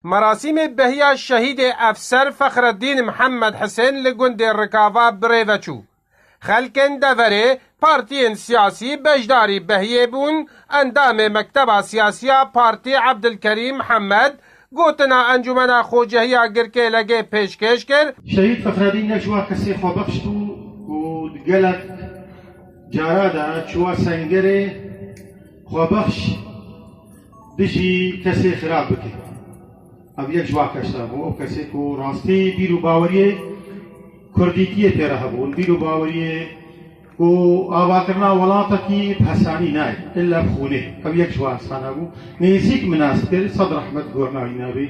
مراسم بهیا شهید افسر فخرالدین محمد حسین لگند رکاوا بریوچو خلکن دوره پارتین سیاسی بجداری بهیه بون اندام مکتب سیاسی پارتی عبدالکریم محمد گوتنا انجمن خوجهیا گرکه لگه پیشکش کرد. شهید فخرالدین نجوا کسی خوابخشتو و گلت جارادا چوا سنگره خوابخش دجی کسی خراب بکه اب یک جوا کشتا بو او کسی کو راستی بیرو باوریه کردیتیه پیره بون بیرو باوریه کو آوا کرنا ولاتا کی بحسانی نای الا بخونه اب یک جوا سانا بو نزیک مناسب صدر احمد گورنایی نابی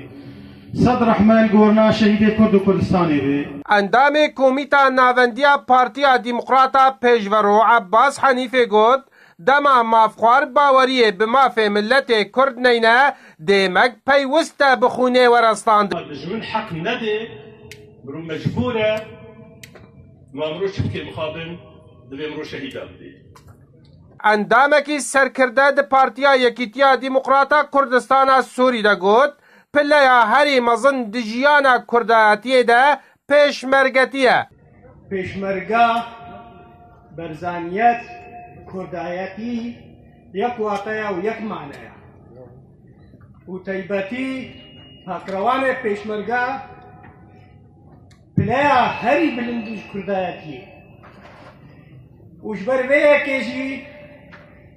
صدر احمد گورنا شهید کرد و کردستانی بی اندام کمیتا ناوندیا پارتیا دیمقراطا پیشورو عباس حنیفه گود دما مافخوار باوریه به مافه ملت کرد نینا دیمک پیوسته بخونه ورستاند بجمن حق نده برو مجبوره نامرو شبكي مخابن دبي مرو شهيدا بدي اندامکی سرکرده ده پارتیا یکیتیا دیمقراطا کردستان سوری ده گود پلیا هری مزن دجیانا کرداتیه ده پیشمرگتیه پیشمرگا برزانیت کردایتی یک واقعه و یک معنیه و تیبتی پاکروان پیشمرگا پلیا هری بلندش کردایتیه وشبر ویه کشی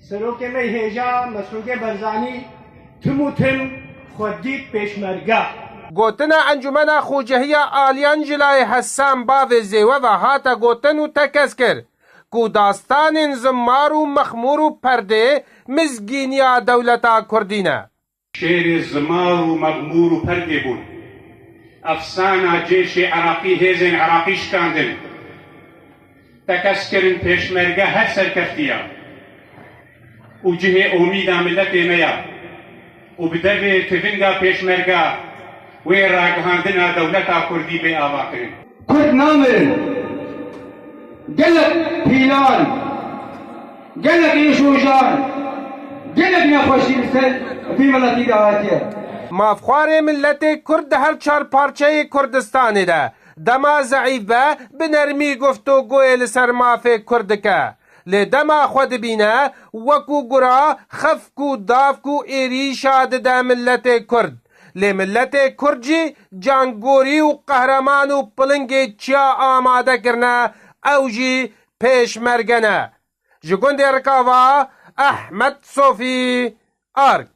سروک می هیجا مسروک برزانی تمو تم خودی پیشمرگا گوتنا انجمن خوجهی آلیان جلای حسام باو زیوه و هاتا گوتن و تکس کر کو داستان زمار و مخمور و پرده مزگینیا دولتا کردینه شعر زمار و مغمور و پرده بود افسانه جيش عراقي هيزن عراقي شكاندن تكسكرن پیشمرگه هر سرکفتیا و جه امیدا ملت میا و بدوی تفنگا پیشمرگه و راگهاندنا دولتا کردی به آواقرن کرد نامرن گلک پیلان گلک ایشوجان گلک نخوشی مثل فی ملتی دعاتیه مافخوار ملت کرد هر چار پارچه کردستان ده دما ضعیف به نرمی گفتو گوی لسر مافه کردکه لدما خود بینه وکو گرا خفکو دافکو ایریشا ده ملت کرد لملت کرجی جانگوری و قهرمان و پلنگ چیا آماده کرنه اوجی پیشمرگنه جگند رکاوا احمد صوفی آرک